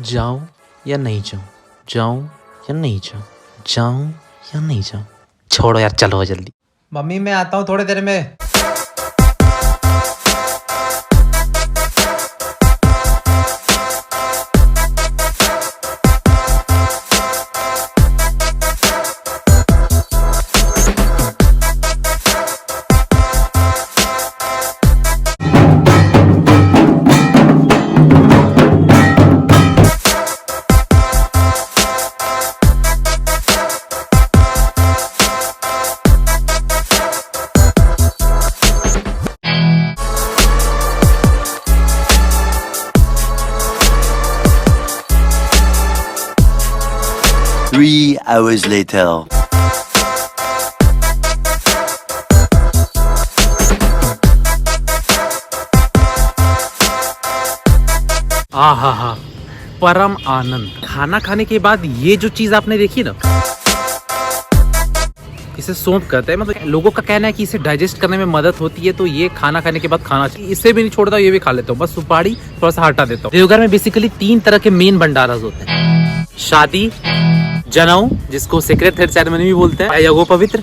जाऊं या नहीं जाऊं, जाऊं या नहीं जाऊं, जाऊं या नहीं जाऊं। छोड़ो यार, चलो जल्दी। मम्मी मैं आता हूँ थोड़ी देर में। Three hours later. आहा, परम आनंद। खाना खाने के बाद ये जो चीज आपने देखी ना, इसे सौंफ कहते हैं। मतलब लोगों का कहना है कि इसे डाइजेस्ट करने में मदद होती है, तो ये खाना खाने के बाद खाना चाहिए। इसे भी नहीं छोड़ता, ये भी खा लेता हूँ। बस सुपारी थोड़ा सा हटा देता हूँ। देवघर में बेसिकली 3 तरह के मेन भंडारास होते हैं: शादी, जनेऊ जिसको सीक्रेट थ्रेड सेरेमनी भी बोलते हैं, या वो पवित्र,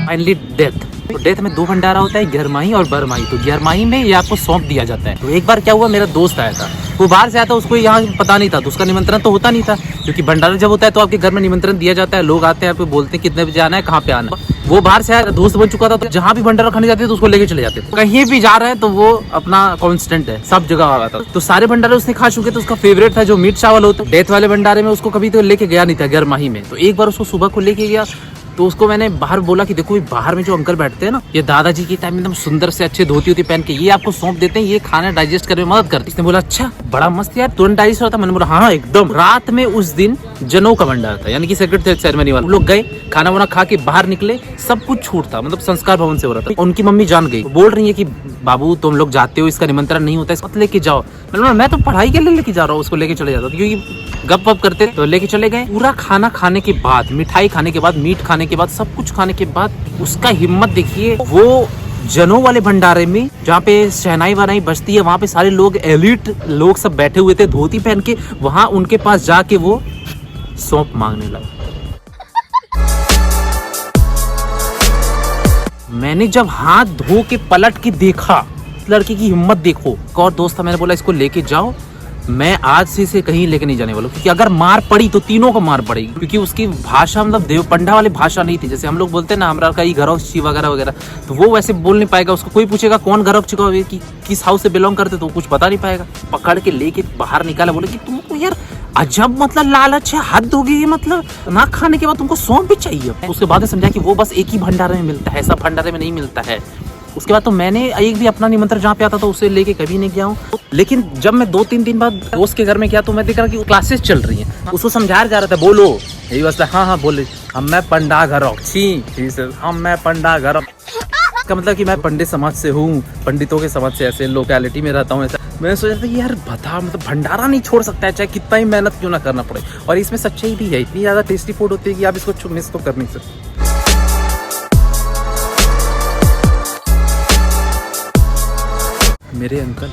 फाइनली डेथ। तो डेथ में 2 भंडारा होता है, ग्यारहमाही और बारहमाही। तो ग्यारहमाही में ये आपको सौंप दिया जाता है। तो एक बार क्या हुआ, मेरा दोस्त आया था, वो बाहर से आया था, उसको यहाँ पता नहीं था, तो उसका निमंत्रण तो होता नहीं था, क्योंकि भंडारा जब होता है तो आपके घर में निमंत्रण दिया जाता है। लोग आते हैं, आपको बोलते हैं कितने बजे आना है, कहाँ पे आना है। वो बाहर से आया, दोस्त बन चुका था, तो जहाँ भी भंडारा खाने जाते थे तो उसको लेके चले जाते थे। कहीं भी जा रहे हैं तो वो अपना कांस्टेंट है, सब जगह आ रहा था। तो सारे भंडारे उसने खा चुके, तो उसका फेवरेट था जो मीट चावल होता है। डेथ वाले भंडारे में उसको कभी तो लेके गया नहीं था, ग्यारहमाही में। तो एक बार उसको सुबह को लेके गया, तो उसको मैंने बाहर बोला कि देखो बाहर में जो अंकल बैठते हैं ना, ये दादाजी के टाइम में एकदम सुंदर से अच्छे धोती होती पहन के ये आपको सौंप देते हैं, ये खाना डाइजेस्ट करने में मदद करते हैं। इसने बोला अच्छा, बड़ा मस्त यार, तुरंत डाइजेस्ट होता। मैंने बोला हाँ एकदम। रात में उस दिन जनेऊ का भंडारा था, यानी कि सीक्रेट सेरेमनी वाला। लोग गए, खाना वाना खा के बाहर निकले, सब कुछ छूट था, मतलब संस्कार भवन से हो रहा था। उनकी मम्मी जान गई, बोल रही है कि बाबू तुम लोग जाते हो, इसका निमंत्रण नहीं होता, इसको लेके जाओ। मैं तो पढ़ाई के लिए लेके जा रहा हूँ, उसको लेके चले जाता, क्योंकि गप वप करते तो लेके चले गए। पूरा खाना खाने के बाद, मिठाई खाने के बाद, मीट खाने के बाद, सब कुछ खाने के बाद उसका हिम्मत देखिए। वो जनेऊ वाले भंडारे में जहाँ पे शहनाई वहनाई बजती है, वहाँ पे सारे लोग, एलिट लोग सब बैठे हुए थे धोती पहन के, वहाँ उनके पास जाके वो सौंप मांगने लगा। मैंने जब हाथ धो के पलट के देखा, लड़की की हिम्मत देखो। एक और दोस्त था, मैंने बोला इसको लेके जाओ, मैं आज से इसे कहीं लेके नहीं जाने वाला, क्योंकि अगर मार पड़ी तो तीनों को मार पड़ेगी। क्योंकि उसकी भाषा मतलब देवपंडा वाली भाषा नहीं थी, जैसे हम लोग बोलते हैं ना हमारा कहीं घरोक्षी वगैरह वगैरह, तो वो वैसे बोल नहीं पाएगा। उसको कोई पूछेगा कौन घरोक्षी का, किस हाउस से बिलोंग करते, तो कुछ पता नहीं पाएगा। पकड़ के लेके बाहर निकाला, बोले कि तुमको यार अजब मतलब लालच है, हद होगी ये, मतलब ना खाने के बाद तुमको सौंप भी चाहिए। उसके बाद समझा कि वो बस एक ही भंडारे में मिलता है, सब भंडारे में नहीं मिलता है। उसके बाद तो मैंने एक भी अपना निमंत्रण जहाँ पे आता था उसे लेके कभी नहीं गया हूँ। लेकिन जब मैं 2-3 दिन बाद दोस्त के घर में गया, तो मैं देख रहा कि वो क्लासेस चल रही हैं, उसको समझाया जा रहा था, बोलो यही बस, हाँ बोले, हम मैं पंडा घरोक्षी, हम मैं पंडा घर का मतलब कि मैं पंडित समाज से हूँ, पंडितों के समाज से, ऐसे लोकेलिटी में रहता हूँ। ऐसा मैंने सोचा था कि यार बता, मतलब भंडारा नहीं छोड़ सकता है, चाहे कितना ही मेहनत क्यों ना करना पड़े। और इसमें सच्चाई भी है, इतनी ज़्यादा टेस्टी फूड होती है कि आप इसको मिस तो कर नहीं सकते। मेरे अंकल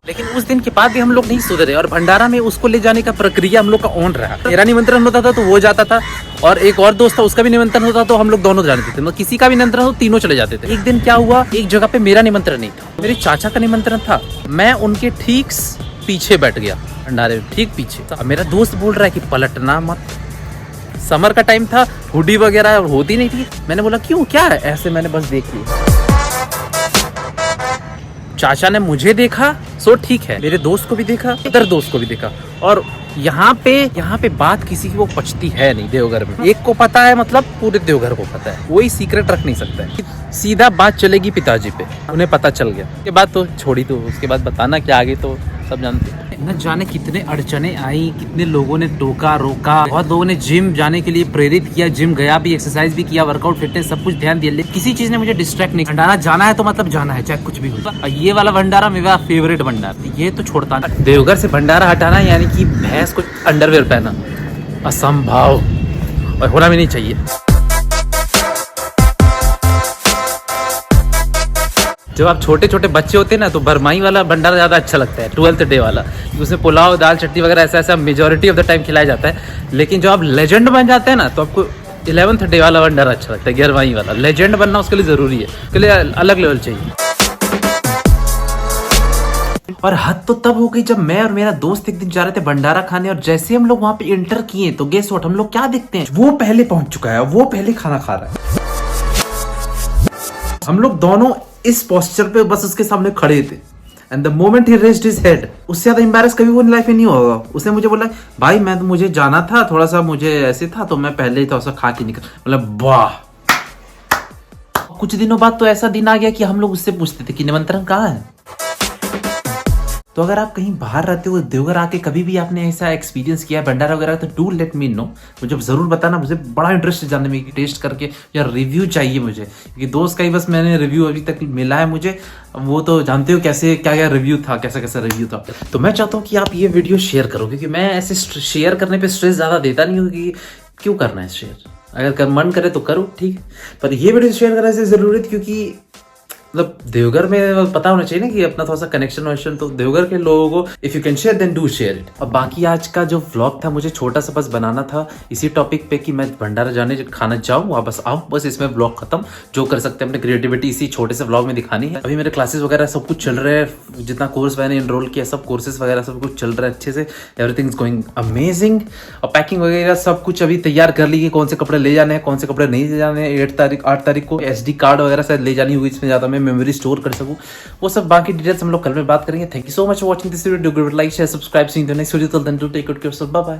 लेकिन उस दिन के बाद भी हम लोग नहीं सुधरे, और भंडारा में उसको ले जाने का प्रक्रिया हम लोग का ऑन रहा। मेरा निमंत्रण होता था तो वो जाता था, और एक और दोस्त था उसका भी निमंत्रण होता तो हम लोग दोनों जाते थे। मतलब किसी का भी निमंत्रण हो तीनों चले जाते थे। एक दिन क्या हुआ, एक जगह पे मेरा निमंत्रण नहीं था, मेरे चाचा का निमंत्रण था। मैं उनके ठीक पीछे बैठ गया, भंडारे में ठीक पीछे। मेरा दोस्त बोल रहा है कि पलटना मत। समर का टाइम था, हुडी वगैरह होती नहीं थी। मैंने बोला क्यों, क्या है? ऐसे मैंने बस देख लिया। चाचा ने मुझे देखा, सो ठीक है, मेरे दोस्त को भी देखा, इधर दोस्त को भी देखा। और यहाँ पे बात किसी की वो पचती है नहीं देवघर में। एक को पता है, मतलब पूरे देवघर को पता है, कोई सीक्रेट रख नहीं सकता है। सीधा बात चलेगी पिताजी पे, उन्हें पता चल गया। उसके बाद तो छोड़ी, तो उसके बाद बताना क्या आगे तो सब जानते हैं। न जाने कितने अड़चने आई, कितने लोगों ने टोका रोका, बहुत लोगों ने जिम जाने के लिए प्रेरित किया, जिम गया भी, एक्सरसाइज भी किया, वर्कआउट फिटनेस सब कुछ ध्यान दिया, लेकिन किसी चीज ने मुझे डिस्ट्रैक्ट नहीं। भंडारा जाना है तो मतलब जाना है, चाहे कुछ भी हो। ये वाला भंडारा मेरा फेवरेट भंडारा, ये तो छोड़ता नहीं। देवघर से भंडारा हटाना यानी कि भैंस को अंडरवेयर पहना, असंभव, और होना भी नहीं चाहिए। जब आप छोटे छोटे बच्चे होते हैं ना तो बरमाई वाला भंडारा ज़्यादा अच्छा लगता है, 12th डे वाला। उसमें पुलाव, दाल, चटनी वगैरह ऐसा ऐसा मेजोरिटी ऑफ द टाइम खिलाया जाता है। लेकिन जब आप लेजेंड बन जाते हैं ना तो आपको 11th डे वाला भंडारा अच्छा लगता है, 11वां वाला। लेजेंड बनना उसके लिए ज़रूरी है, उसके लिए अलग लेवल चाहिए। और हद तो तब हो गई जब मैं और मेरा दोस्त एक दिन जा रहे थे भंडारा खाने, और जैसे हम लोग वहां पे एंटर किए तो गेस व्हाट, हम लोग क्या देखते हैं, वो पहले पहुंच चुका है, वो पहले खाना खा रहा है। हम लोग दोनों इस पोस्चर पे बस उसके सामने खड़े थे, and the moment he raised his head, उससे ज्यादा एम्बैरेस कभी वो लाइफ में नहीं होगा। उसने मुझे बोला, भाई मैं तो, मुझे जाना था थोड़ा सा, मुझे ऐसे था तो मैं पहले ही थोड़ा सा खा के निकल। मतलब वाह। कुछ दिनों बाद तो ऐसा दिन आ गया कि हम लोग उससे पूछते थे कि निमंत्रण कहाँ है। तो अगर आप कहीं बाहर रहते हो, देवघर आके कभी भी आपने ऐसा एक्सपीरियंस किया है भंडारा वगैरह, तो डू लेट मी नो, मुझे जरूर बताना। मुझे बड़ा इंटरेस्ट है जानने में, टेस्ट करके या रिव्यू चाहिए मुझे, क्योंकि दोस्त का ही बस मैंने रिव्यू अभी तक मिला है मुझे। वो तो जानते हो कैसे क्या क्या रिव्यू था, कैसा कैसा रिव्यू था। तो मैं चाहता हूँ कि आप ये वीडियो शेयर करो, क्योंकि मैं ऐसे शेयर करने पर स्ट्रेस ज़्यादा देता नहीं हूँ, क्योंकि क्यों करना है शेयर, अगर मन करे तो करो, ठीक है। पर ये वीडियो शेयर करने से जरूरी है, क्योंकि मतलब देवघर में पता होना चाहिए ना कि अपना थोड़ा सा कनेक्शन वनेक्शन, तो देवघर के लोगों को if you can share then do share it. अब बाकी आज का जो व्लॉग था मुझे छोटा सा बस बनाना था इसी टॉपिक पे कि मैं भंडारा जाने खाना जाऊँ, वापस आऊँ, बस इसमें व्लॉग खत्म। जो कर सकते हैं अपने क्रिएटिविटी इसी छोटे से व्लॉग में दिखानी है। अभी मेरे क्लासेस वगैरह सब कुछ चल रहे हैं, जितना कोर्स मैंने एनरोल किया सब कोर्सेज वगैरह सब कुछ चल रहा है अच्छे से, एवरीथिंग इज गोइंग अमेजिंग। और पैकिंग वगैरह सब कुछ अभी तैयार कर ली, कौन से कपड़े ले जाने हैं, कौन से कपड़े नहीं ले जाने हैं। 8 तारीख को SD कार्ड वगैरह शायद ले जानी होगी, इसमें ज्यादा मैं मेमोरी स्टोर कर सकूं, वो सब बाकी डिटेल्स हम लोग कल में बात करेंगे। Thank you so much for watching this video, do give it like, share, subscribe, see you in the next video, till then do take good care, bye bye.